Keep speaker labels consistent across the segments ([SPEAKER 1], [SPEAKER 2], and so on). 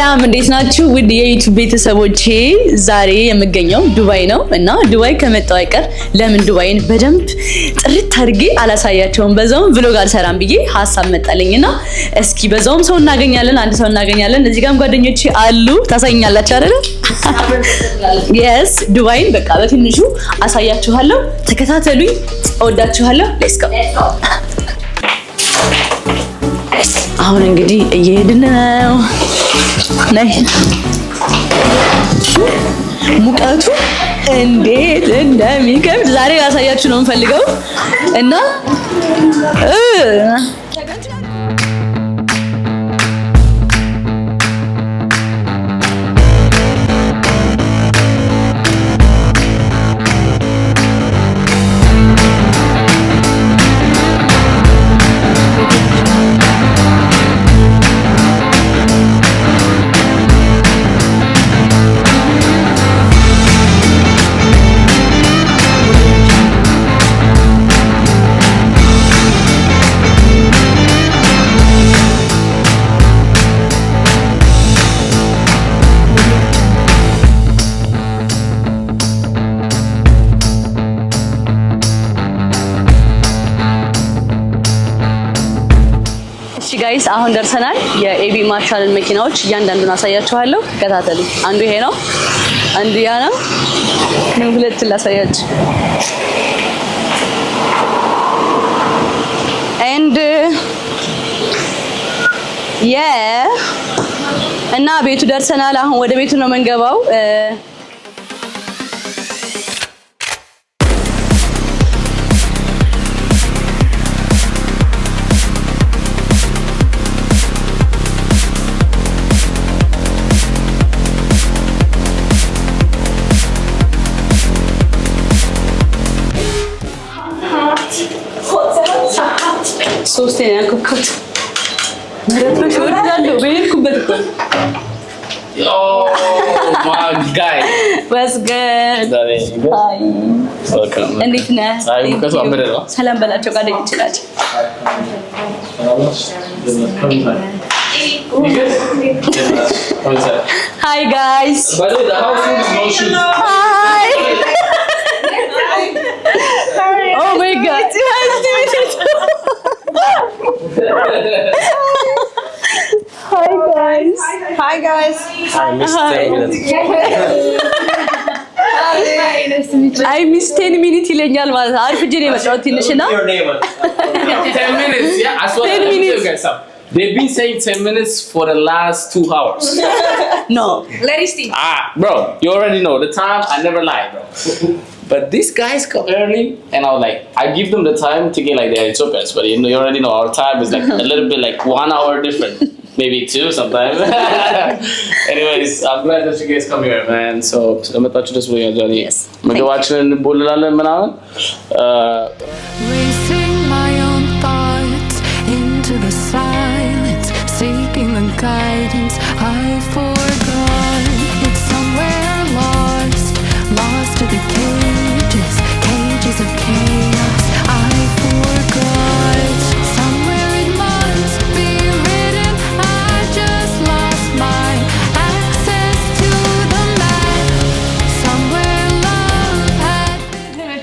[SPEAKER 1] ሰላም እንዴት ናችሁ? ውድ የዩቲዩብ ቤተሰቦቼ ዛሬ የምገኘው ዱባይ ነው እና ዱባይ ከመጣው አይቀር ለምን ዱባይን በደንብ ጥርት አድርጌ አላሳያቸውም በዛውም ቭሎግ አልሰራም ብዬ ሐሳብ መጣለኝና እስኪ በዛውም ሰው እናገኛለን አንድ ሰው እናገኛለን እዚህ ጋርም ጓደኞቼ አሉ ታሳኛላችሁ አይደል? yes ዱባይን በቃ በትንሹ አሳያችኋለሁ ተከታተሉኝ እወዳችኋለሁ ሌትስ ጎ አሁን እንግዲህ እየሄድን ነው ነይ ሙቀቱ እንዴት እንደሚከብድ ዛሬ ያሳያችሁ ነው እንፈልገው እና ጋይስ አሁን ደርሰናል የኤቢ ማርሻልን መኪናዎች እያንዳንዱን አሳያችኋለሁ ተከታተሉ አንዱ ይሄ ነው አንዱ ያ ነው ነው ሁለት ላሳያችሁ and እና ቤቱ ደርሰናል አሁን ወደ ቤቱ ነው መንገባው ሶስተኛ ኮኮት መረጥሽ ወዳለው በሄድኩበት እኮ
[SPEAKER 2] Oh my guy.
[SPEAKER 1] What's good? Hi.
[SPEAKER 2] Welcome.
[SPEAKER 1] እንዴት ነህ? ሰላም በላቸው ጓደኞቼ ናቸው። Hi guys.
[SPEAKER 2] By the way, the house is no shoes.
[SPEAKER 1] Hi. Oh my god. Hi guys.
[SPEAKER 3] Hi guys.
[SPEAKER 2] I missed 10 minutes.
[SPEAKER 1] I missed 10 minutes ይለኛል ማለት አሪፍ ጀኔ መጣው ትንሽና
[SPEAKER 2] 10 minutes, yeah. I swear
[SPEAKER 1] 10 minutes.
[SPEAKER 2] You guys up. They've been saying 10 minutes for the last 2 hours.
[SPEAKER 1] No.
[SPEAKER 3] Ladies team.
[SPEAKER 2] Bro, you already know the time. I never lie, bro. But these guys come early, and I was like, I give them the time to get like they're Ethiopians, but you know, you already know our time is like a little bit like 1 hour different, maybe 2 sometimes. Anyways, I'm glad that you guys come here, man. So I'm gonna touch this video, Johnny.
[SPEAKER 1] Yes.
[SPEAKER 2] I'm gonna watch it in the Bulalalan Manawan.
[SPEAKER 4] Racing my own thoughts into the silence, seeking the guidance I forgot. It's somewhere lost, lost to the cages, cages of chaos. I forgot. Somewhere it must be written. I just lost my access to the map. Somewhere love had been.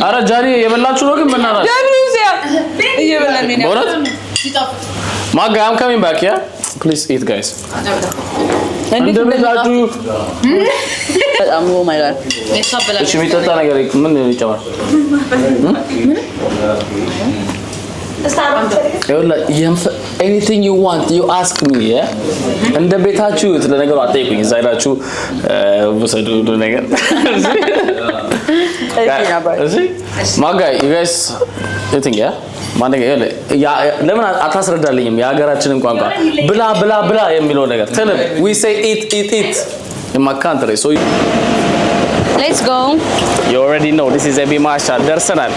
[SPEAKER 2] Ara Johnny, የበላችሁ ነው ግን በእናትህ Maga, I'm coming back, yeah? Please eat, guys. እንደበላችሁ
[SPEAKER 1] በጣም ኦ ማይ ጋድ
[SPEAKER 2] እሺ የሚጠጣ ነገር ምን ይጨምር anything you want you ask me yeah እንደ ቤታችሁ ለነገሩ አጠይቁኝ እዛ ሄዳችሁ ወሰዱ ነገር ማጋ you guys eating yeah ማንገ ለምን አታስረዳልኝም የሀገራችንን ቋንቋ ብላ ብላ ብላ የሚለው ነገር ተለም we say eat in my country so
[SPEAKER 1] let's go
[SPEAKER 2] you already know this is Ebi Marshall ደርሰናል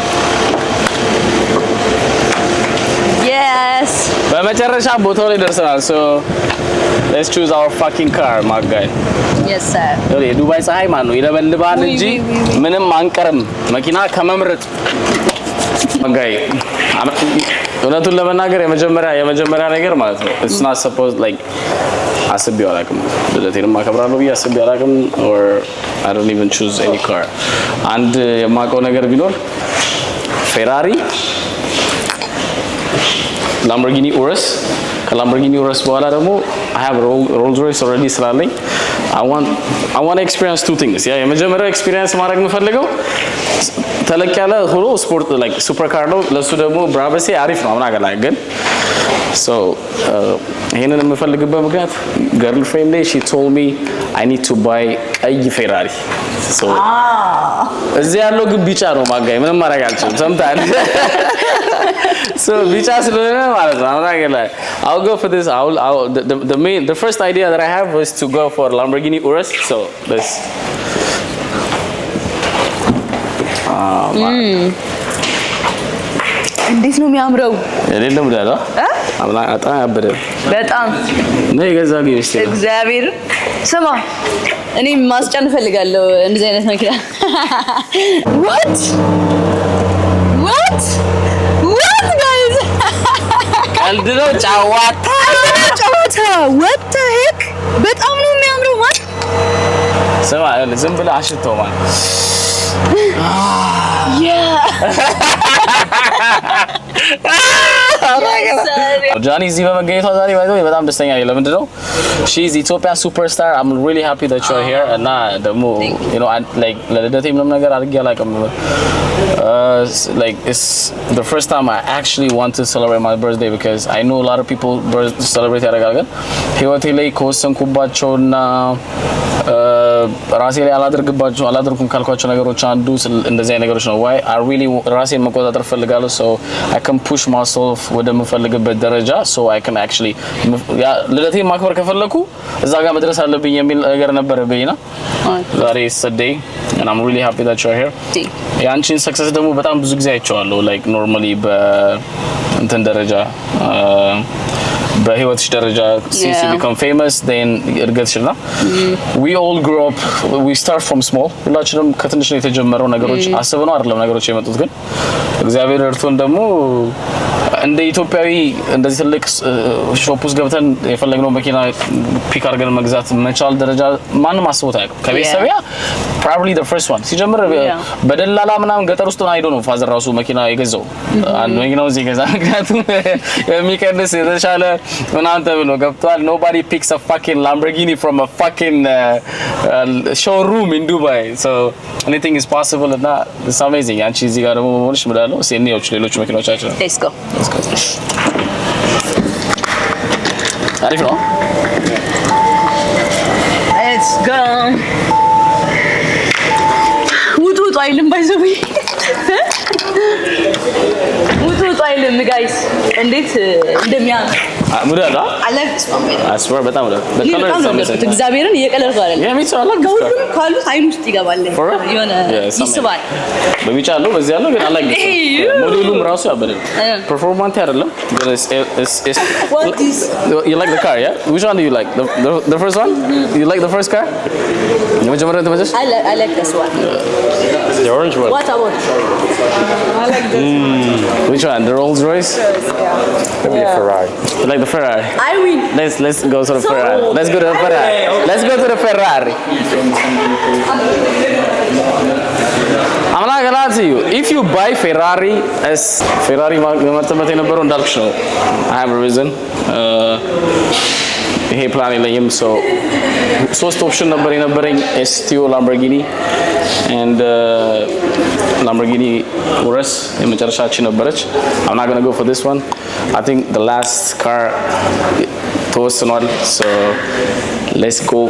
[SPEAKER 1] yes
[SPEAKER 2] በመጨረሻ ቦታው ላይ ደርሰናል so let's choose our fucking car my guy
[SPEAKER 1] yes sir
[SPEAKER 2] የዱባይ ፀሐይ ማን ነው ይለበልባል እንጂ ምንም አንቀርም መኪና ከመምረጥ ጋይ እውነቱን ለመናገር የመጀመሪያ ነገር ማለት ነው it's not supposed like አስቤው አላውቅም። ልደቴንም አከብራለሁ ብዬ አስቤው አላውቅም or I don't even choose any car አንድ የማውቀው ነገር ቢኖር ፌራሪ ላምቦርጊኒ ኡረስ ከላምቦርጊኒ ኡረስ በኋላ ደግሞ I have Rolls Royce already ስላለኝ I want to experience two things ያ የመጀመሪያው ኤክስፒሪየንስ ማድረግ የምፈልገው ተለቅ ያለ ሆኖ ስፖርት like ሱፐር ካር ነው ለሱ ደግሞ ብራበሴ አሪፍ ነው አሁን አገላ ግን so ይሄንን የምፈልግበት ምክንያት girlfriend ላይ she told me I need to buy ቀይ ፌራሪ so እዚህ ያለው ግን ቢጫ ነው ማጋይ ምንም ማድረግ አልችልም ሰምታል so ቢጫ ስለሆነ ማለት ነው አሁን አገላ I'll go for this the first idea that I have was to go for Lamborghini Urus so let's
[SPEAKER 1] እንዴት ነው የሚያምረው
[SPEAKER 2] የሌለም ዳላ አብላ አጣ ያበደ
[SPEAKER 1] በጣም
[SPEAKER 2] ነው የገዛው ይስቲ
[SPEAKER 1] እግዚአብሔር ስማ እኔ ማስጫን ፈልጋለሁ እንደዚህ አይነት መኪና what guys
[SPEAKER 2] ቀልድ ነው ጫዋታ
[SPEAKER 1] what the heck በጣም ነው የሚያምረው ማለት
[SPEAKER 2] ስማ ዝም ብለህ አሽተው ማለት ጃኒ እዚህ በመገኘቷ ዛሬ ባይዘው በጣም ደስተኛ ነኝ ለምንድን ነው she is Ethiopian superstar I'm really happy that you are here እና ደግሞ you know like ለልደቴ ምንም ነገር አድርጌ አላውቅም like it's the first time I actually want to celebrate my birthday because I know a lot of people celebrate ያደርጋሉ ግን ህይወቴ ላይ ከወሰንኩባቸውና ራሴ ላይ አላደርኩም ካልኳቸው ነገሮች አንዱ እንደዚህ ነገሮች ነው why I really ራሴን መቆጣጠር ፈልጋለሁ so I can push myself ወደ መፈልግበት ደረጃ so I can actually ልደቴን ማክበር ከፈለኩ እዛ ጋር መድረስ አለብኝ የሚል ነገር ነበርብኝና ዛሬ ሰደይ and I'm really happy that you're here ያንቺን ሰክሰስ ደግሞ በጣም ብዙ ጊዜ አይቼዋለሁ like normally በእንትን ደረጃ በህይወትሽ ደረጃ since you become famous then እርገትሽና we all grew up we start from small ሁላችንም ከትንሽ ነው የተጀመረው ነገሮች አስበነው አይደለም ነገሮች የመጡት ግን እግዚአብሔር እርቶን ደግሞ እንደ ኢትዮጵያዊ እንደዚህ ትልቅ ሾፕ ውስጥ ገብተን የፈለግነው መኪና ፒክ አድርገን መግዛት መቻል ደረጃ ማንም አስቦት አያውቅም ከቤተሰቢያ probably the first one ሲጀምር በደላላ ምናምን ገጠር ውስጥ አይዶ ነው ፋዘር ራሱ መኪና የገዛው አንድ መኪናው እዚህ ገዛ ምክንያቱም የሚቀንስ የተሻለ ምናምን ተብሎ ገብቷል nobody picks a fucking Lamborghini from a fucking showroom in Dubai so anything is possible and that it's amazing አንቺ እዚህ ጋር ደግሞ ሆነሽ ምዳለው ሲኒዎች ሌሎች መኪናዎቻችን
[SPEAKER 1] let's go
[SPEAKER 2] አሪፍ ነው
[SPEAKER 1] let's go ውጡ አይልም ባይዘው ውጡ አይልም ጋይስ እንዴት እንደሚያምር
[SPEAKER 2] ሙዳላ
[SPEAKER 1] አላክስ ማመድ
[SPEAKER 2] አስወር በጣም ነው
[SPEAKER 1] እግዚአብሔርን እየቀለድኩ አይደለም
[SPEAKER 2] የሚቻል አላክ
[SPEAKER 1] ካሉት አይን ውስጥ ይገባል የሆነ ይስባል
[SPEAKER 2] በቢጫ አለው በዚህ አለው ግን አላክ ሞዴሉም ራሱ ያበደ ፐርፎርማንስ አይደለም ግን
[SPEAKER 1] what is
[SPEAKER 2] you like the car yeah which one do you like the first one you like the first car የመጀመሪያው ተመቸሽ
[SPEAKER 1] I like this one
[SPEAKER 2] the orange one
[SPEAKER 1] what about I like this
[SPEAKER 2] which one the Rolls Royce
[SPEAKER 3] maybe a Ferrari
[SPEAKER 2] you like the Ferrari
[SPEAKER 1] I win
[SPEAKER 2] let's go to the Ferrari let's go to the Ferrari let's go to the Ferrari I'm not gonna lie to you if you buy Ferrari as Ferrari መርተመት የነበረው እንዳልኩሽ ነው I have a reason ይሄ ፕላን የለኝም so ሶስት ኦፕሽን ነበር የነበረኝ STO Lamborghini and Lamborghini Urus የመጨረሻችን ነበረች I'm not gonna go for this one I think the last car ተወስኗል so let's go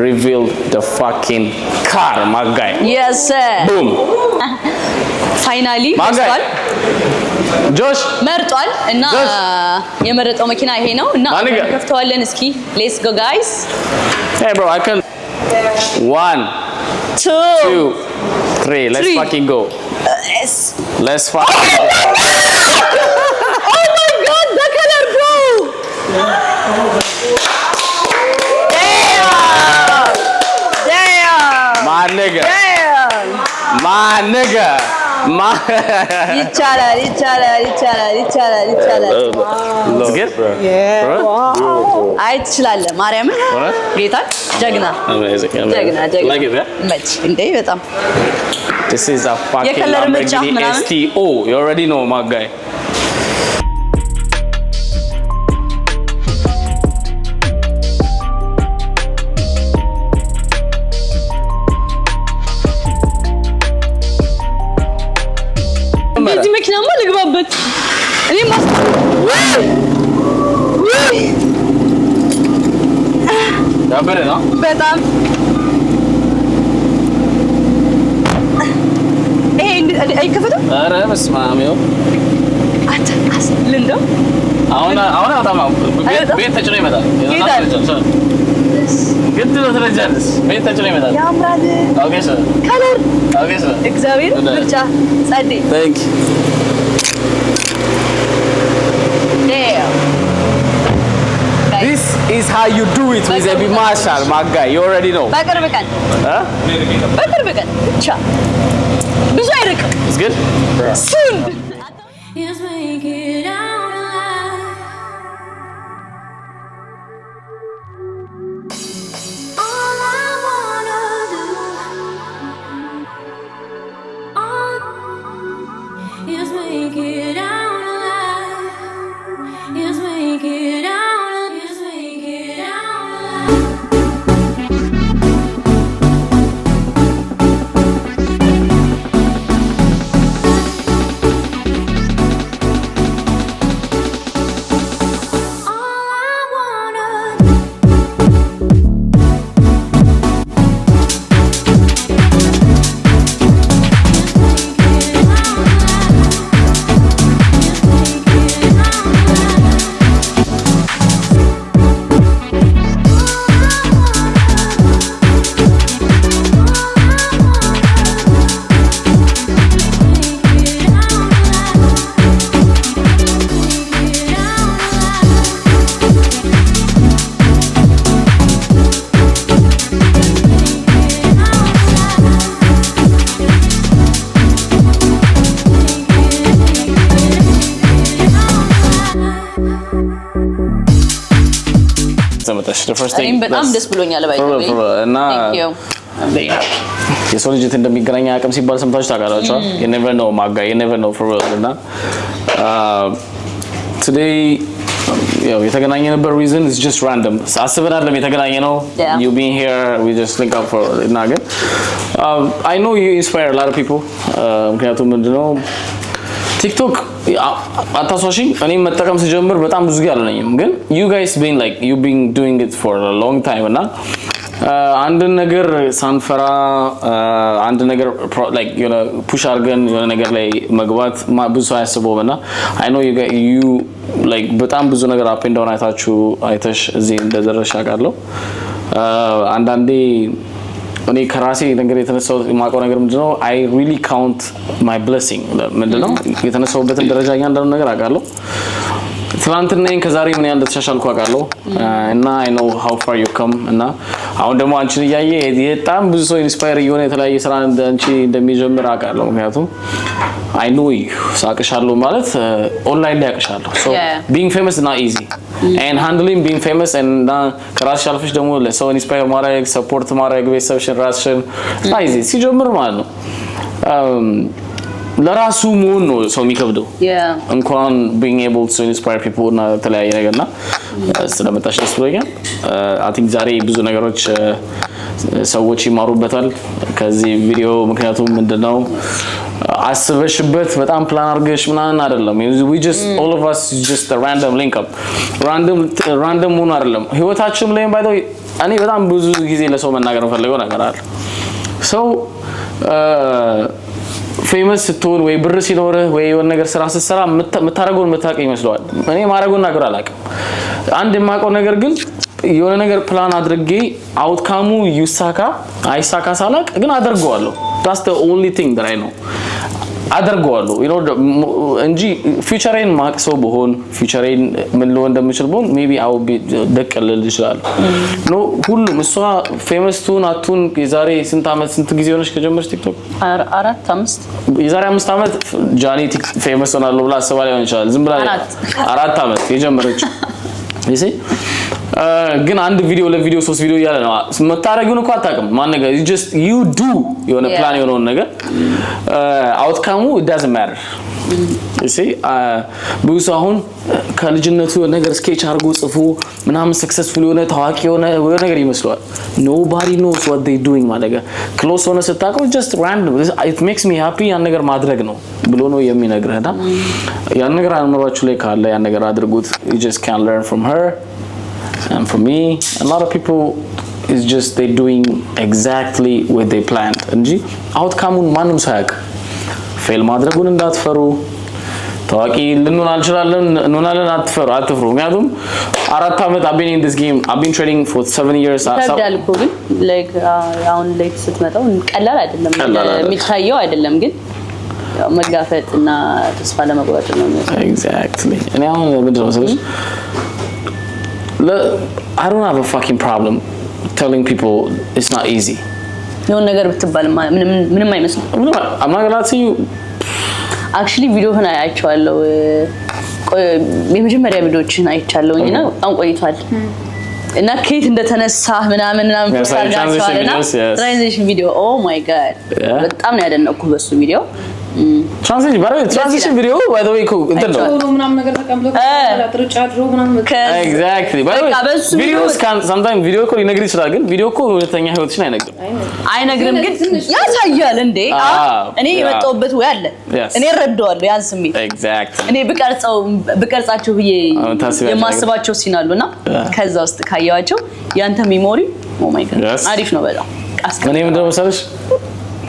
[SPEAKER 2] reveal the fucking car my guy
[SPEAKER 1] yes sir
[SPEAKER 2] boom
[SPEAKER 1] finally
[SPEAKER 2] መርጧል ጆሽ
[SPEAKER 1] መርጧል እና የመረጠው መኪና ይሄ ነው እና ከፍተዋለን እስኪ let's go guys
[SPEAKER 2] hey bro I can 1 2 3 let's fucking go
[SPEAKER 1] yes
[SPEAKER 2] let's fucking
[SPEAKER 1] oh my god the color bro damn
[SPEAKER 2] my nigga
[SPEAKER 1] damn
[SPEAKER 2] my nigga
[SPEAKER 1] ይቻላል
[SPEAKER 2] It's good?
[SPEAKER 3] Yeah. Wow.
[SPEAKER 1] አይ ትችላለህ ማርያምን ጌታ ጀግና
[SPEAKER 2] Amazing.
[SPEAKER 1] ጀግና
[SPEAKER 2] Like it, yeah?
[SPEAKER 1] መች እንዴ በጣም
[SPEAKER 2] This is a fucking
[SPEAKER 1] የከለር ምርጫ
[SPEAKER 2] Lamborghini
[SPEAKER 1] ምናምን?
[SPEAKER 2] STO. You already know, my guy.
[SPEAKER 1] በዚህ መኪናማ ልግባበት እኔ
[SPEAKER 2] ያበረ ነው
[SPEAKER 1] በጣም ይሄ አይከፈትም
[SPEAKER 2] ኧረ በስመ አብ ይኸው
[SPEAKER 1] ልንደው
[SPEAKER 2] አሁን አታማው ቤት ተጭኖ ይመጣል ግድ ነው ትረጃለሽ ቤት ተጭኖ ይመጣል
[SPEAKER 1] ያምራል
[SPEAKER 2] ኦኬ ሰር
[SPEAKER 1] ከለር
[SPEAKER 2] ኦኬ ሰር
[SPEAKER 1] እግዚአብሔር ምርጫ ጸዴ
[SPEAKER 2] ታንክ This is how you do it with a Marshall, my guy. You already know.
[SPEAKER 1] በቅርብ ቀን ብቻ ብዙ አይርቅም
[SPEAKER 2] It's good?
[SPEAKER 1] soon
[SPEAKER 4] Just make it out alive. All I wanna do is make it out alive. Just make it out. Just make it out alive.
[SPEAKER 1] እኔም በጣም ደስ ብሎኛል
[SPEAKER 2] እና የሰው ልጅ እንደሚገናኝ አቅም ሲባል ሰምታችሁ ታውቃላችሁ you never know my guy you never know for real እና today የተገናኘንበት reason is just random አስበን አይደለም የተገናኘነው you being here we just link up for እና ግን I know you inspire a lot of people ምክንያቱም ምንድነው ቲክቶክ አታሷሽኝ እኔ መጠቀም ስጀምር በጣም ብዙ ጊዜ አልነኝም ግን you guys been doing it for a long time እና አንድ ነገር ሳንፈራ አንድ ነገር like you know push አርገን የሆነ ነገር ላይ መግባት ብዙ ሰው ያስበውና I know you like በጣም ብዙ ነገር up and down አይተሽ እዚህ እንደደረስሽ አውቃለሁ አንዳንዴ እኔ ከራሴ ነገር የተነሳው ማቆ ነገር ምንድነው I really count my blessing ምንድነው የተነሳውበትን ደረጃ እያንዳንዱ ነገር አውቃለሁ ትላንትናዬን ከዛሬ ምን ያህል እንደተሻሻልኩ አውቃለሁ እና I know how far you come እና አሁን ደግሞ አንቺን እያየ በጣም ብዙ ሰው ኢንስፓየር እየሆነ የተለያየ ስራ አንቺ እንደሚጀምር አውቃለሁ ምክንያቱም I know you ሳቅሻለሁ ማለት ኦንላይን ላይ አቅሻለሁ so being famous is not easy and handling being famous and ከራስሽ አልፈሽ ደግሞ ለሰው ኢንስፓየር ማድረግ ሰፖርት ማድረግ ቤተሰብሽን ራስሽን easy ሲጀምር ማለት ነው ለራሱ መሆን ነው ሰው የሚከብደው እንኳን being able to inspire people እና ተለያየ ነገርና ስለመጣሽ ደስ ብሎኛል I think ዛሬ ብዙ ነገሮች ሰዎች ይማሩበታል ከዚህ ቪዲዮ ምክንያቱም ምንድነው አስበሽበት በጣም ፕላን አድርገሽ ምናምን አይደለም we just all of us just a random link up random ሆኖ አይደለም ህይወታችን ላይ by the way እኔ በጣም ብዙ ጊዜ ለሰው መናገር ፈልገው ነገር አለ so ፌመስ ስትሆን ወይ ብር ሲኖር ወይ የሆነ ነገር ስራ ስትሰራ መታረጉን መታቀ ይመስላል እኔ ማረጉን ነገር አላውቅም አንድ የማውቀው ነገር ግን የሆነ ነገር ፕላን አድርጌ አውትካሙ ይሳካ አይሳካ ሳላቅ ግን አደርገዋለሁ that's the only thing that I know አደርገዋለሁ እንጂ ፊውቸሬን ማክሰው በሆን ፊውቸሬን ምን ለው እንደምችል በሆን ሜቢ አው ደቀልል ይችላል ኖ ሁሉም እሷ ፌመስ ቱን አቱን የዛሬ ስንት አመት ስንት ጊዜ ሆነሽ ከጀመርሽ ቲክቶክ 4-5 የዛሬ 5 አመት ጃኒ ፌመስ ሆናለሁ ብላ አስባ ሊሆን ይችላል ዝም ብላ 4 አመት የጀመረችው ይሄ ግን አንድ ቪዲዮ ለቪዲዮ 3 ቪዲዮ ያለ ነው መታረጊውን እንኳን አታውቅም ማን ነገር you just you do የሆነ ፕላን የሆነውን ነገር አውትካሙ it doesn't matter you see ብዙ አሁን ከልጅነቱ ነገር ስኬች አርጎ ጽፎ ምናምን ሰክሰስፉል የሆነ ታዋቂ የሆነ ነገር ይመስላል nobody knows what they doing ማለት ነው ክሎስ ሆነ ስታውቀው just random it makes me happy ያን ነገር ማድረግ ነው ብሎ ነው የሚነግርህና ያን ነገር አእምሯችሁ ላይ ካለ ያን ነገር አድርጉት you just can learn from her. And for me, a lot of people is just they doing exactly what they planned. እንጂ outcome-ን ማንም ሳያውቅ ፌል ማድረጉን እንዳትፈሩ ታዋቂ ልንሆን እንሆናለን አትፍሩ ምክንያቱም 4 አመት I've been in this game I've been trading for 7 years
[SPEAKER 1] ታዳልኩ ግን like አሁን ላይ ስትመጣው ቀላል አይደለም የሚታየው አይደለም ግን መጋፈጥና ተስፋ ለመቁረጥ ነው
[SPEAKER 2] exactly እኔ አሁን ምንድነው ሰዎች I don't have a fucking problem telling people it's not easy.
[SPEAKER 1] የሆነ ነገር ብትባል ምንም አይመስልም
[SPEAKER 2] I'm not gonna tell you
[SPEAKER 1] actually ቪዲዮ ሆነ አይቻለሁ የመጀመሪያ ቪዲዮችን አይቻለሁኝና አንቆይቷል እና ከየት እንደተነሳ ምናምን ትራንዚሽን ቪዲዮ oh my god በጣም ነው ያደነኩት በሱ ቪዲዮ
[SPEAKER 2] transition video by the way
[SPEAKER 3] እንትን ነው ምናምን ነገር ተቀምጦ ተጥርጫድሮ ምናምን
[SPEAKER 2] exactly by the way videos can sometimes video እኮ ሊነግር ይችላል ግን ቪዲዮ እኮ ሁለተኛ ህይወትሽን አይነግርም ግን ያሳያል እንዴ እኔ የመጣሁበት ወይ አለ እኔ ረዳዋለሁ ያን ስሜት exactly
[SPEAKER 1] እኔ ብቀርጻቸው ብዬ የማስባቸው ሲናሉና ከዛ ውስጥ ካያዋቸው ያንተ ሜሞሪ oh my god አሪፍ ነው በጣም
[SPEAKER 2] እኔ ምንድነው መሰለሽ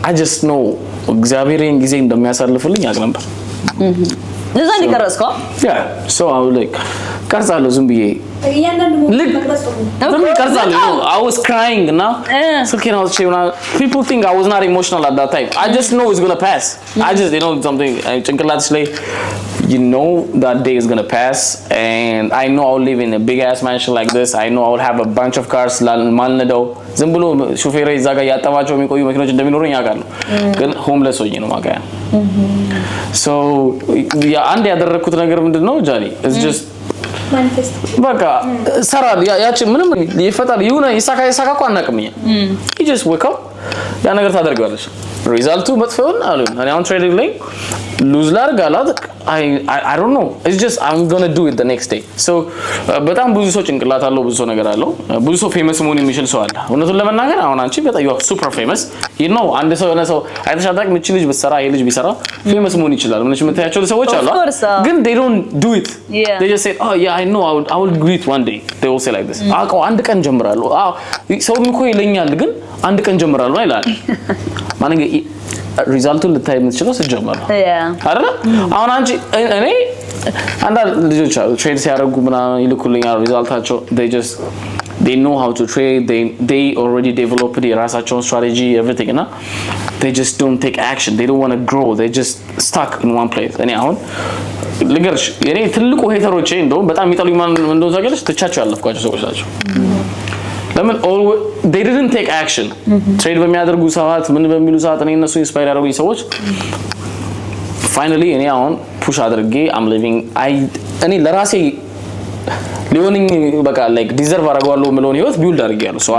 [SPEAKER 2] I just know እግዚአብሔርን ጊዜ እንደሚያሳልፍልኝ ያውቅ ነበር
[SPEAKER 1] ለዛ ነው ቀረጽከው
[SPEAKER 2] yeah so I was like ቀርጻለሁ ዝም ብዬ I was crying now people think I was not emotional at that time I just know it's going to pass I just something ጭንቅላትሽ ላይ you know that day is going to pass and I know I'll live in a big ass mansion like this I know I'll have a bunch of cars ማልነዳው ዝም ብሎ ሹፌር እዛ ጋር ያጠባቸው የሚቆዩ መኪኖች እንደሚኖሩኝ ያውቃሉ ግን ሆምለስ ሆኜ ነው ማጋያ so አንድ ያደረኩት ነገር ምንድነው ጃኒ it's just
[SPEAKER 3] manifest
[SPEAKER 2] በቃ ሰራል ያቺ ምንም ይፈታል ይሁን ይሳካ እኮ አናቅምኛ you just wake up ያ ነገር ታደርጋለሽ ሪዛልቱ መጥፎውን አሉ እኔ አሁን ትሬዲንግ ላይ ሉዝ ላርጋላት I don't know it's just I'm going to do it the next day so በጣም ብዙ ሰው ጭንቅላት አለው ብዙ ሰው ነገር አለው ብዙ ሰው ፌመስ መሆን የሚችል ሰው አለ እውነቱን ለመናገር አሁን አንቺ በጣም you are super famous you know አንድ ሰው የሆነ ሰው አይተሻታቅ ምች ልጅ በሰራ ይሄ ልጅ ቢሰራ ፌመስ መሆን ይችላል ምንሽ መታያቸው ሰዎች አሉ ግን they don't do it they just say oh yeah I know I will do it one day they will say like this አውቀው አንድ ቀን ጀምራለሁ ሰው ምንኮ ይለኛል ግን አንድ ቀን ጀምራለሁ አይላል ማንገ ሪዛልቱን ልታይ የምትችለው ሲጀመር አይደል አሁን አንቺ እኔ አንድ ልጆች ትሬድ ሲያደርጉ ምናምን ይልኩልኛል ሪዛልታቸው they know how to trade they already developed their own strategy everything እና they just don't take action they don't want to grow they just stuck in one place እኔ አሁን ልገርሽ እኔ ትልቁ ሄተሮቼ እንደው በጣም የሚጠሉኝ ማን እንደው ታገለሽ ተቻቸው ያለፍኳቸው ሰዎች ናቸው ለምን they didn't take action ትሬድ በሚያደርጉ ሰዓት ምን በሚሉ ሰዓት እኔ እነሱ ኢንስፓየር ያደረጉኝ ሰዎች finally እኔ አሁን ፑሽ አድርጌ I'm living እኔ ለራሴ ሊሆንኝ በቃ like deserve አደርጋለሁ ምሎን ህይወት ቢውልድ አድርጌያለሁ ሰው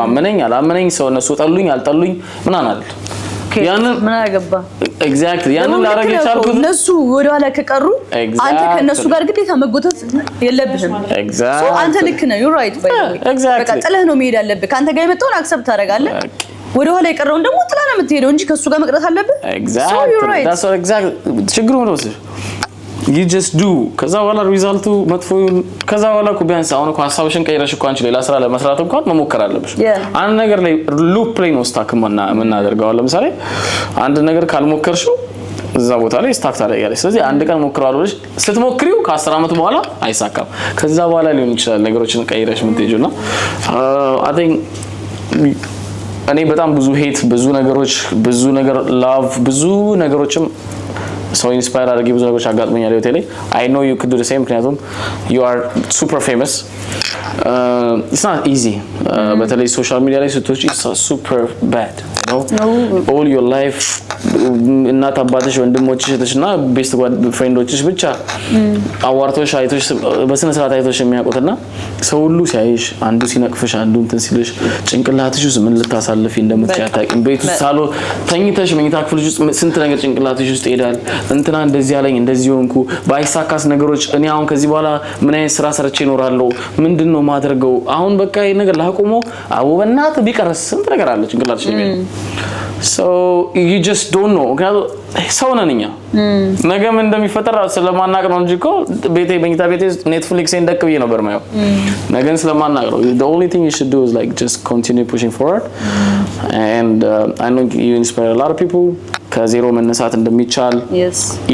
[SPEAKER 2] አመነኝ ሰው እነሱ ጠሉኝ አልጠሉኝ ምን አናል ያንን
[SPEAKER 1] ምን አገባ
[SPEAKER 2] exactly ያንን ላረግ ይቻልኩት
[SPEAKER 1] እነሱ ወደ ኋላ ከቀሩ አንተ ከነሱ ጋር ግዴታ መጎተት የለብህም
[SPEAKER 2] exactly
[SPEAKER 1] so አንተ ልክ ነህ you right by the way በቃ ጥለህ ነው መሄድ ያለብህ ካንተ ጋር የመጣውን አክሰፕት ታደርጋለህ ወደ ኋላ የቀረውን ደግሞ ጥላ ነው የምትሄደው እንጂ ከሱ ጋር መቅረት አለብህ
[SPEAKER 2] exactly that's what exactly ችግሩ ነው you just do ከዛ በኋላ ሪዛልቱ መጥፎ ከዛ በኋላ እኮ ቢያንስ አሁን እኮ ሐሳብሽን ቀይረሽ እኮ አንቺ ሌላ ስራ ለመስራት እንኳን መሞከር አለብሽ አንድ ነገር ላይ ሉፕ ላይ ነው ስታክ ምናደርገው ለምሳሌ አንድ ነገር ካልሞከርሽው እዛ ቦታ ላይ ስታክ ታደርጊያለሽ ስለዚህ አንድ ቀን ሞክራለሁ ብለሽ ስትሞክሪው ከ10 አመት በኋላ አይሳካም ከዛ በኋላ ሊሆን ይችላል ነገሮችን ቀይረሽ ምትሄጂውና I think እኔ በጣም ብዙ ሄት ብዙ ነገር ላቭ ብዙ ነገሮችም ሰው ኢንስፓየር አድርጌ ብዙ ነገሮች አጋጥመኛል ህይወቴ ላይ I know you could do the same ምክንያቱም you are super famous it's not easy በተለይ ሶሻል ሚዲያ ላይ ስትወጪ it's super bad you know all your life እናት አባትሽ ወንድሞችሽ እህቶችና ቤስት ፍሬንዶችሽ ብቻ አዋርቶሽ አይቶሽ በስነ ስርዓት አይቶሽ የሚያውቁትና ሰው ሁሉ ሲያይሽ አንዱ ሲነቅፍሽ አንዱ እንትን ሲልሽ ጭንቅላትሽ ውስጥ ምን ልታሳልፊ እንደምትችይ አታውቂም ቤት ውስጥ ሳሎ ተኝተሽ መኝታ ክፍልሽ ውስጥ ስንት ነገር ጭንቅላትሽ ውስጥ ይሄዳል እንትና እንደዚህ ያለኝ እንደዚህ ሆንኩ ባይሳካስ ነገሮች እኔ አሁን ከዚህ በኋላ ምን አይነት ስራ ሰርቼ እኖራለሁ ምንድነው ማድረገው አሁን በቃ ይሄ ነገር ላቆሞ አው በእናት ቢቀርስ ስንት ነገር አለ ጭንቅላትሽ ላይ so you just don't know ሰው ነንኛ ነገ ምን እንደሚፈጠር ስለማናቅ ነው እንጂ እኮ ቤቴ በእንግታ ቤቴ ኔትፍሊክስ እንደቅ ብዬ ነበር ማየው ነገን ስለማናቅ ነው the only thing you should do is like just continue pushing forward and I know you inspire a lot of people ከዜሮ መነሳት እንደሚቻል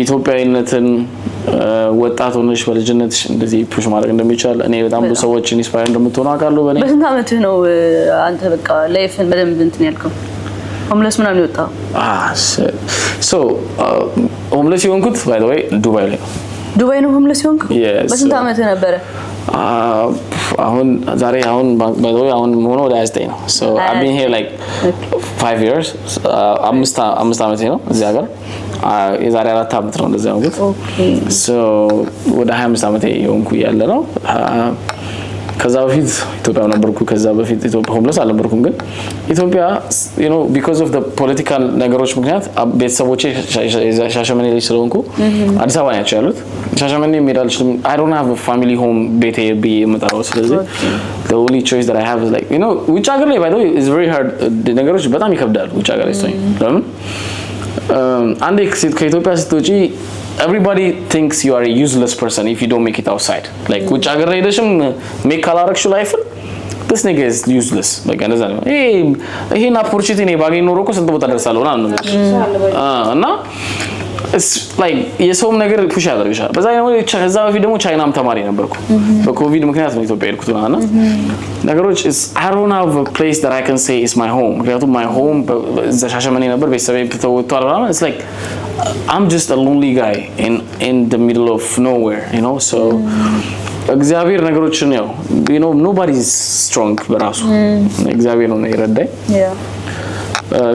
[SPEAKER 2] ኢትዮጵያዊነትን ወጣት ሆነሽ በልጅነትሽ እንደዚህ ፑሽ ማድረግ እንደሚቻል እኔ በጣም ብዙ ሰዎች ኢንስፓየር እንደምትሆኑ አውቃለሁ በኔ
[SPEAKER 1] በስንት አመትህ ነው አንተ በቃ ላይፍን በደንብ እንትን ያልከው ሆምለስ ምናምን ይወጣው
[SPEAKER 2] so homeless የሆንኩት by the way ዱባይ ነው ሆምለስ የሆንኩት በስንት አመትህ ነበረ አሁን ዛሬ አሁን by the way አሁን ሆኖ ወደ 29 ነው so I've been here like 5 years አምስት አመት ነው እዚህ ሀገር የዛሬ 4 አመት ነው እንደዚህ ያውቁት so ወደ 25 አመት የሆንኩ ያለ ነው ከዛ በፊት ኢትዮጵያ ነበርኩ ከዛ በፊት ኢትዮጵያ ሆምለስ አልነበርኩም ግን ኢትዮጵያ you know because of the political ነገሮች ምክንያት ቤተሰቦቼ ሻሸመኔ ላይ ስለሆንኩ አዲስ አበባ ናቸው ያሉት ሻሸመኔ ሜዳልሽ I don't have a family home ቤቴ በመጣው ስለዚህ the only choice that I have is like you know which ሀገር ላይ by the way is very hard ነገሮች በጣም ይከብዳሉ which ሀገር ላይ ስለኝ ለምን አንዴ ከኢትዮጵያ ስትወጪ everybody thinks you are a useless person if you don't make it outside like which ሀገር ላይ ደሽም make ካላረክሽ ላይፍ this nigga is useless like እንደዛ ነው ይሄን opportunity ነው ባገኝ ኖሮ እኮ ስንት ቦታ ደርሳለሁ እና እና it's like የሰውም ነገር ፑሽ ያደርግሻል በዛ ነው ከዛ በፊት ደግሞ ቻይናም ተማሪ ነበርኩ በኮቪድ ምክንያት ነው ኢትዮጵያ ሄድኩትና ነገሮች I don't have a place that I can say is my home ምክንያቱም my home ሻሸመኔ ነበር ቤተሰቤ ተወጥቷል እና it's like I'm just a lonely guy in the middle of nowhere you know so እግዚአብሔር ነገሮችን ያው you know nobody is strong በራሱ እግዚአብሔር ነው ይረዳኝ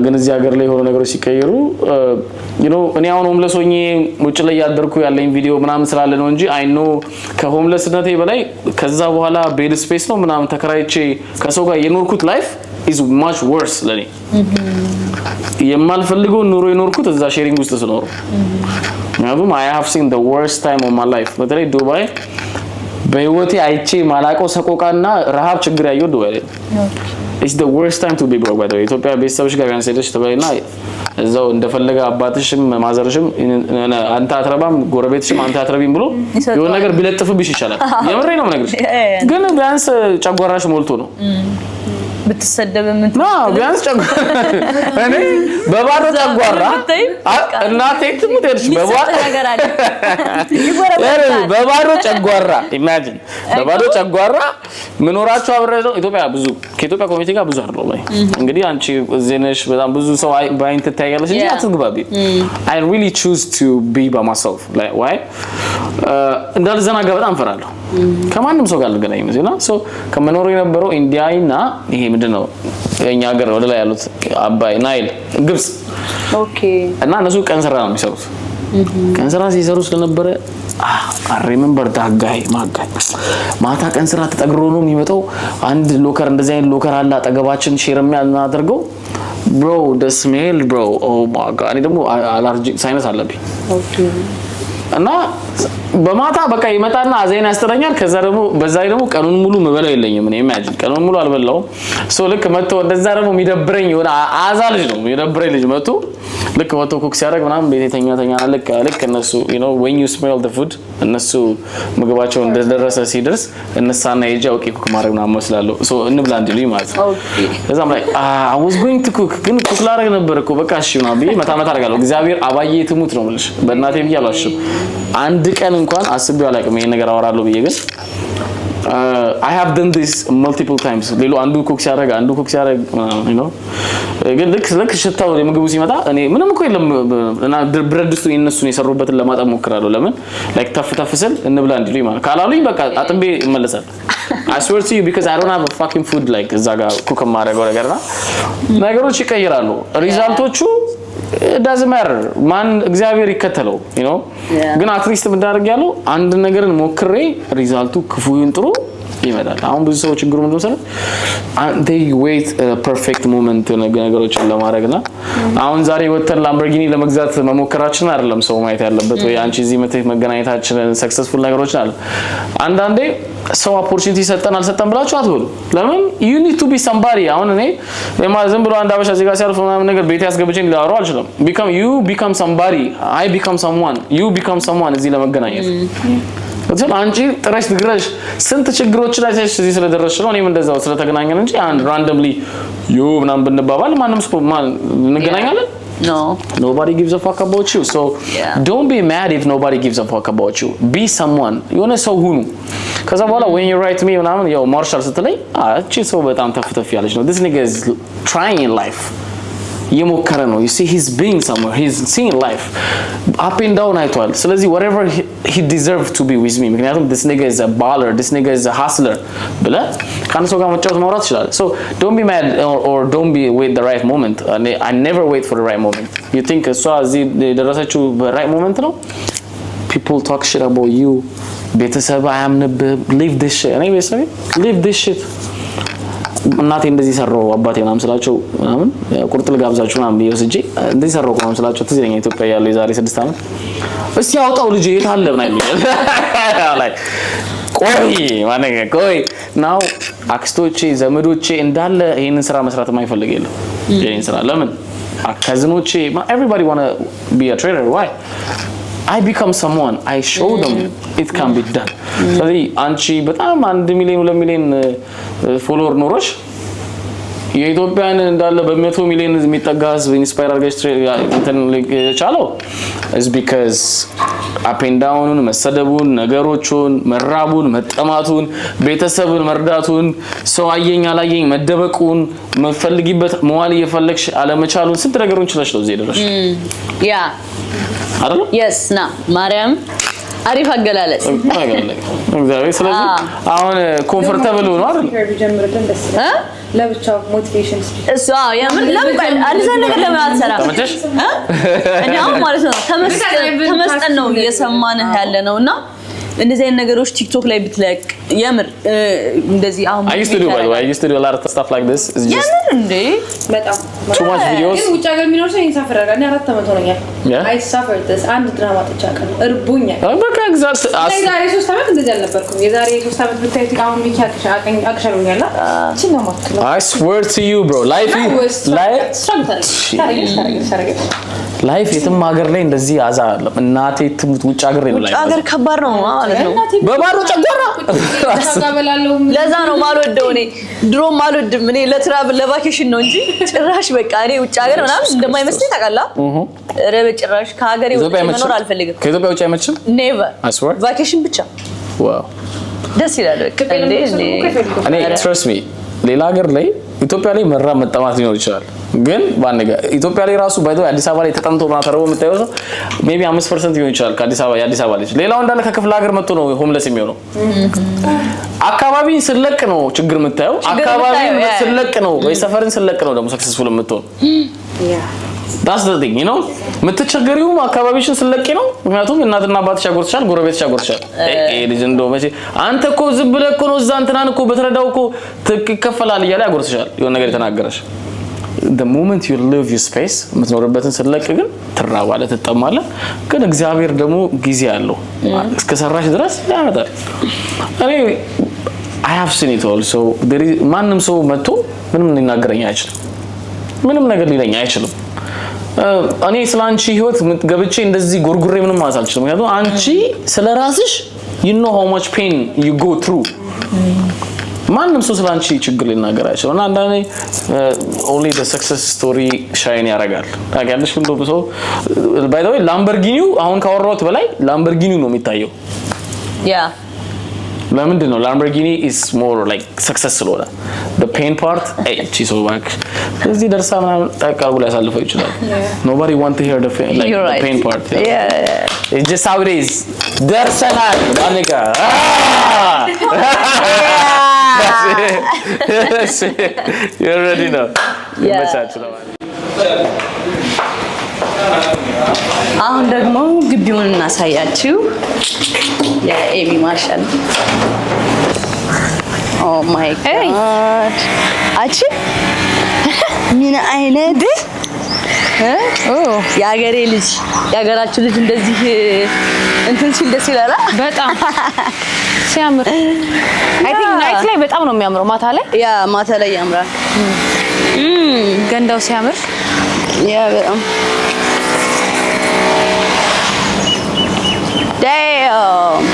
[SPEAKER 2] ግን እዚህ ሀገር ላይ ሆኖ ነገሮች ሲቀየሩ you know እኔ አሁን ሆምለስ ሆኜ ውጭ ላይ ያደርኩ ያለኝ ቪዲዮ ምናምን ስላለ ነው እንጂ I know ከሆምለስነቴ በላይ ከዛ በኋላ ቤድ ስፔስ ነው ምናምን ተከራይቼ ከሰው ጋር የኖርኩት ላይፍ is much worse ለኔ የማልፈልገው ኑሮ የኖርኩት እዛ ሼሪንግ ውስጥ ስለኖር ምክንያቱም I have seen the worst time of my life በተለይ ዱባይ በህይወቴ አይቼ ማላቀው ሰቆቃና ረሃብ ችግር ያየው ዱባይ ላይ it's the worst time to be broke by the way ኢትዮጵያ ቤተሰብሽ ጋር ያንሰደሽ ተባይና እዛው እንደፈለገ አባትሽም ማዘርሽም አንተ አትረባም ጎረቤትሽም አንተ አትረቢም ብሎ የሆነ ነገር ቢለጥፍብሽ ይችላል የምሬ ነው ነገር ግን ቢያንስ ጨጓራሽ ሞልቶ ነው
[SPEAKER 1] ብትሰደብ ምን
[SPEAKER 2] ቢያንስ ጨጓራ እኔ በባዶ ጨጓራ እናቴ ትሙቴልሽ በባዶ ጨጓራ imagine በባዶ ጨጓራ ምኖራቸው አብረው ኢትዮጵያ ብዙ ከኢትዮጵያ ኮሚኒቲ ጋር ብዙ አይደለም ላይ እንግዲህ አንቺ ዘነሽ በጣም ብዙ ሰው ባይንት ታያለሽ እንጂ አትግባቢ I really choose to be by myself like why እንዳልዘናጋ በጣም ፈራለሁ ከማንም ሰው ጋር ልገናኝ መስሎና so ከመኖር የነበረው ኢንዲያና ይሄ ምንድነው የኛ ሀገር ወደ ላይ ያሉት አባይ ናይል ግብጽ
[SPEAKER 1] ኦኬ
[SPEAKER 2] እና እነሱ ቀን ስራ ነው የሚሰሩት ቀን ስራ ሲሰሩ ስለነበረ I remember that guy ማታ ቀን ስራ ተጠግሮ ነው የሚመጣው አንድ ሎከር እንደዚህ አይነት ሎከር አለ አጠገባችን ሼርም ያናደርገው bro the smell bro oh my god እኔ ደግሞ አለርጂ ሳይነስ አለብኝ ኦኬ እና በማታ በቃ ይመጣና አዘይን ያስተኛል ከዛ ደግሞ በዛ ላይ ደግሞ ቀኑን ሙሉ መበላው የለኝም እኔ imagine ቀኑን ሙሉ አልበላው ሶ ልክ መጥቶ እንደዛ ደግሞ የሚደብረኝ ወደ አዛልጅ ነው የሚደብረኝ ልጅ መጥቶ ልክ ወጥቶ ኩክ ሲያደርግ ምናምን ቤተኛ ልክ እነሱ you know when you smell the food እነሱ ምግባቸው እንደደረሰ ሲደርስ እነሳና ይጃውቂ ኩክ ማድረግ ነው መስላለው ሶ እንብላ እንዲሉኝ ማለት ነው ከዛም ላይ I was going to cook ግን ኩክ ላደርግ ነበር እኮ በቃ እሺ ነው ብዬ መታ አደርጋለሁ እግዚአብሔር አባዬ ትሙት ነው ማለት በእናቴ ብያለሁ አንድ ቀን እንኳን አስቤው አላውቅም ይሄን ነገር አወራለሁ ብዬ ግን I have done this multiple times. ሌሎ አንዱ ኩክ ሲያደርግ you know ግን ልክ ሽታው የምግቡ ሲመጣ እኔ ምንም እኮ የለም እና ብረት ድስቱ የነሱን የሰሩበትን ለማጣ ሞክራለሁ ለምን like ተፍ ስል እንብላ እንዲሉኝ ማለት ካላሉኝ በቃ አጥቤ እመለሳለሁ I swear to you because I don't have a fucking food like እዛ ጋር ኩክ ማድረግ ነገርና ነገሮች ይቀየራሉ ሪዛልቶቹ it doesn't matter ማን እግዚአብሔር ይከተለው you know ግን አትሊስት ምንዳርግ ያለው አንድ ነገርን ሞክሬ ሪዛልቱ ክፉ ይሁን ጥሩ ይመጣል አሁን ብዙ ሰው ችግሩ ምንድነው ሰለ they wait a perfect moment ነገሮችን ለማድረግና አሁን ዛሬ ወተን ላምበርጊኒ ለመግዛት መሞከራችን አይደለም ሰው ማየት ያለበት ወይ አንቺ እዚህ መገናኘታችን ሰክሰስፉል ነገሮች አለ አንዳንዴ ሰው opportunity ሰጠን አልሰጠን ብላችሁ አትበሉ ለምን you need to be somebody አሁን እኔ ዝም ብሎ አንድ አበሻ ዜጋ ሲያልፍ ምናምን ነገር ቤት ያስገብቼን ላወራው አልችልም you become somebody I become someone you become someone እዚህ ለመገናኘት ወጥም አንቺ ጥረሽ ድግረሽ ስንት ችግሮች ላይ እዚህ ስለደረስሽ ነው እኔም እንደዛው ስለተገናኘን እንጂ አንድ randomly you ምናምን ብንባባል ማንንም ሰው እንገናኛለን
[SPEAKER 1] No.
[SPEAKER 2] Nobody gives a fuck about you. So don't be mad if nobody gives a fuck about you. Be someone. You wanna so who? Cuz when you write me when I'm yo Marshall ስትለኝ እቺ ሰው በጣም ተፍተፍ ያለች ነው. This nigga is trying in life. የሞከረ ነው you see he's being somewhere he's seeing life up and down አይቷል ስለዚህ whatever he deserves to be with me ምክንያቱም this nigga is a baller this nigga is a hustler ብለ ካንሶ ጋር መጫወት ማውራት ይችላል so don't be mad or don't be wait the right moment I never wait for the right moment you think እሷ እዚህ ደረሰችው right moment ነው people talk shit about you ቤተሰብ አያምንብህ leave this shit እኔ ቤተሰብ leave this shit እናቴ እንደዚህ ሰራው አባቴ ምናምን ስላቸው ምናምን ቁርጥ ልጋብዛችሁ ምናምን ይወስጂ እንደዚህ ሰራው ምናምን ስላቸው ትዝ ይለኛል ኢትዮጵያ ያለው የዛሬ 6 አመት እስቲ አውጣው ልጅ የት አለ ምናምን ላይ ቆይ now አክስቶቼ ዘመዶቼ እንዳለ ይሄንን ስራ መስራት የማይፈልግ የለም ይሄን ስራ ለምን አካዝኖቼ everybody want to be a trader why I become someone I show them it can be done ስለዚህ አንቺ በጣም 1 ሚሊዮን 2 ሚሊዮን ፎሎወር ኖሮሽ የኢትዮጵያን እንዳለ በ100 ሚሊዮን የሚጠጋ ህዝብ ኢንስፓየር አድርገሽ እንትን ቻለው is because up and down መሰደቡን ነገሮቹን መራቡን መጠማቱን ቤተሰብን መርዳቱን ሰው አየኝ አላየኝ መደበቁን መፈልጊበት መዋል እየፈለግሽ አለመቻሉን ስንት ነገሮችን ችለሽ ነው እዚህ ደረሽ
[SPEAKER 1] ያ
[SPEAKER 2] አይደል
[SPEAKER 1] yes ና ማርያም አሪፍ አገላለጽ
[SPEAKER 2] እግዚአብሔር ስለዚህ አሁን ኮምፎርታብል ነው አይደል
[SPEAKER 3] ቢጀምርልን ደስ ይላል ለብቻው ሞቲቬሽን ስፒከር
[SPEAKER 1] እሷ ያምን ለምን አዲስ ነገር ለምን አትሰራ
[SPEAKER 2] ተመቸሽ
[SPEAKER 1] እኔ አሁን ማለት ነው ተመስጠን ነው እየሰማንህ ያለ ነውና እንደዚህ አይነት ነገሮች ቲክቶክ ላይ ብትለቅ የምር እንደዚህ አሁን
[SPEAKER 2] I used to do a lot of stuff like this it's just
[SPEAKER 1] የምር እንዴ
[SPEAKER 3] በጣም
[SPEAKER 2] too much videos
[SPEAKER 3] ግን ውጭ ሀገር የሚኖር ሰው ይንሳፈራል እኔ 4 አመት ሆነኛል I suffered this አንድ ድራማ ተጫቀለ እርቡኛል
[SPEAKER 2] በቃ exact
[SPEAKER 3] የዛሬ 3 አመት እንደዚህ አልነበርኩም የዛሬ 3 አመት ብታዩት አሁን ሚኪ አቅሻሉኛል እቺ ነው ማለት ነው
[SPEAKER 2] I swear to you bro life የትም ሀገር ላይ እንደዚህ አዛ አይደለም እናቴ ትሙት ውጭ ሀገር ላይ
[SPEAKER 1] ውጭ ሀገር ከባድ ነው ማለት ነው
[SPEAKER 2] በባዶ ጨጓራ
[SPEAKER 1] ለዛ ነው ማልወደው እኔ ድሮ ማልወድም እኔ ለትራቭል ለቫኬሽን ነው እንጂ ጭራሽ በቃ እኔ ውጭ ሀገር ምናምን እንደማይመስለኝ ታውቃለህ ኧረ በጭራሽ ከሀገሬ ውጭ መኖር አልፈልግም
[SPEAKER 2] ከኢትዮጵያ ውጭ አይመችም
[SPEAKER 1] never
[SPEAKER 2] I swear
[SPEAKER 1] ቫኬሽን ብቻ
[SPEAKER 2] wow
[SPEAKER 1] ደስ ይላል በቃ
[SPEAKER 2] እኔ trust me ሌላ ሀገር ላይ ኢትዮጵያ ላይ መራ መጣማት ሊኖር ይችላል ግን ባንገ ኢትዮጵያ ላይ ራሱ ባይዶ አዲስ አበባ ላይ ተጠምቶ ማተረው የምታየው ሰው ሜቢ 5% ሊሆን ይችላል ከአዲስ አበባ የአዲስ አበባ ልጅ ሌላው እንዳለ ከክፍለ ሀገር መጥቶ ነው ሆምለስ የሚሆነው አካባቢን ስለቅ ነው ችግር የምታየው አካባቢን ስለቅ ነው ወይ ሰፈርን ስለቅ ነው ደግሞ ሰክሰስፉል የምትሆን that's the thing you know ምትቸገሪው አካባቢሽን ስለቅ ነው ምክንያቱም እናትና አባትሽ ያጎርትሻል ጎረቤትሽ ያጎርትሻል ልጅ እንደው መቼ አንተ እኮ ዝም ብለህ እኮ ነው እዛ እንትናን እኮ በተረዳው እኮ ትከፈላል እያለ ያጎርትሻል የሆነ ነገር የተናገረሽ the moment you leave your space ምትኖርበትን ስለቅ ግን ትራባለህ ትጠማለህ ግን እግዚአብሔር ደግሞ ጊዜ አለው እስከሰራሽ ድረስ ያመጣል እኔ I have seen it all so ማንም ሰው መጥቶ ምንም ሊናገረኝ አይችልም ምንም ነገር ሊለኝ አይችልም እኔ ስላንቺ ህይወት ገብቼ እንደዚህ ጎርጉሬ ምንም ማለት አልችልም ምክንያቱም አንቺ ስለራስሽ you know how much pain you go through ማንም ሰው ስላንቺ ችግር ሊናገር አይችልም እና አንዳንዴ only the success story shine ያረጋል ታውቂያለሽ ሁሉ ሰው by the way ላምበርጊኒው አሁን ካወራሁት በላይ ላምበርጊኒው ነው የሚታየው
[SPEAKER 1] ያ
[SPEAKER 2] ለምንድን ነው Lamborghini is more like success ስለሆነ the pain part እቺ ሰው እባክሽ እዚህ ደርሳ ምናምን ጠቃው ላይ ያሳልፈው ይችላል nobody want to hear the pain part yeah. It's just how it is ደርሰናል ዳኒካ That's it. You already know
[SPEAKER 1] አሁን ደግሞ ግቢውን እናሳያችሁ የኤሚ ማርሻል ኦ ማይ ጋድ አቺ ምን አይነት የሀገሬ ልጅ የሀገራችሁ ልጅ እንደዚህ እንትን ሲል ደስ ይላል
[SPEAKER 3] በጣም ሲያምር አይ ቲንክ ናይት ላይ በጣም ነው የሚያምረው ማታ ላይ
[SPEAKER 1] ያ ማታ ላይ ያምራል
[SPEAKER 3] ገንዳው ሲያምር
[SPEAKER 1] ያ በጣም damn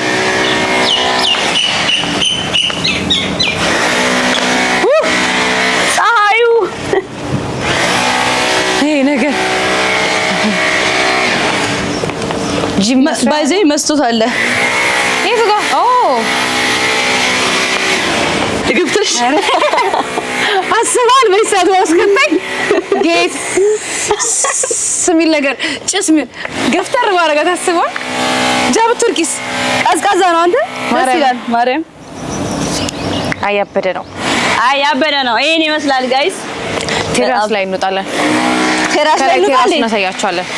[SPEAKER 1] ፀሐዩ
[SPEAKER 3] ይሄ ነገር
[SPEAKER 1] ባይዘ መስቶት አለ
[SPEAKER 3] ይሄ ጋር ኦ
[SPEAKER 1] ግብትሽ
[SPEAKER 3] አስባል በይሳት ወስከታይ ጌት ስሚል ነገር ጭስ ገፍተር ማረጋት አስባል ጃብ ቱርኪስ
[SPEAKER 1] ቀዝቃዛ ነው አንተ ደስ ይላል ማርያም
[SPEAKER 3] አያበደ ነው
[SPEAKER 1] ይሄን ይመስላል ጋይስ
[SPEAKER 3] ቴራስ ላይ እንወጣለን
[SPEAKER 1] ቴራስ ላይ
[SPEAKER 3] እናሳያችኋለን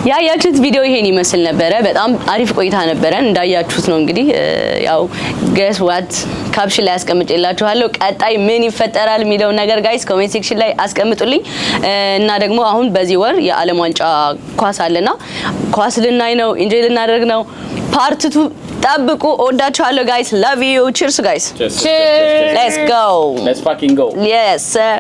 [SPEAKER 1] ያያችሁት ቪዲዮ ይሄን ይመስል ነበረ በጣም አሪፍ ቆይታ ነበረ እንዳያችሁት ነው እንግዲህ ያው guess what ካፕሽን ላይ አስቀምጬላችኋለሁ ቀጣይ ምን ይፈጠራል የሚለው ነገር ጋይስ ኮሜንት ሴክሽን ላይ አስቀምጡልኝ እና ደግሞ አሁን በዚህ ወር የዓለም ዋንጫ ኳስ አለና ኳስ ልናይ ነው ኢንጆይ ልናደርግ ነው ፓርት 2 ጠብቁ ወዳችኋለሁ guys love you cheers guys
[SPEAKER 2] cheers
[SPEAKER 1] let's go
[SPEAKER 2] let's fucking go
[SPEAKER 1] yes sir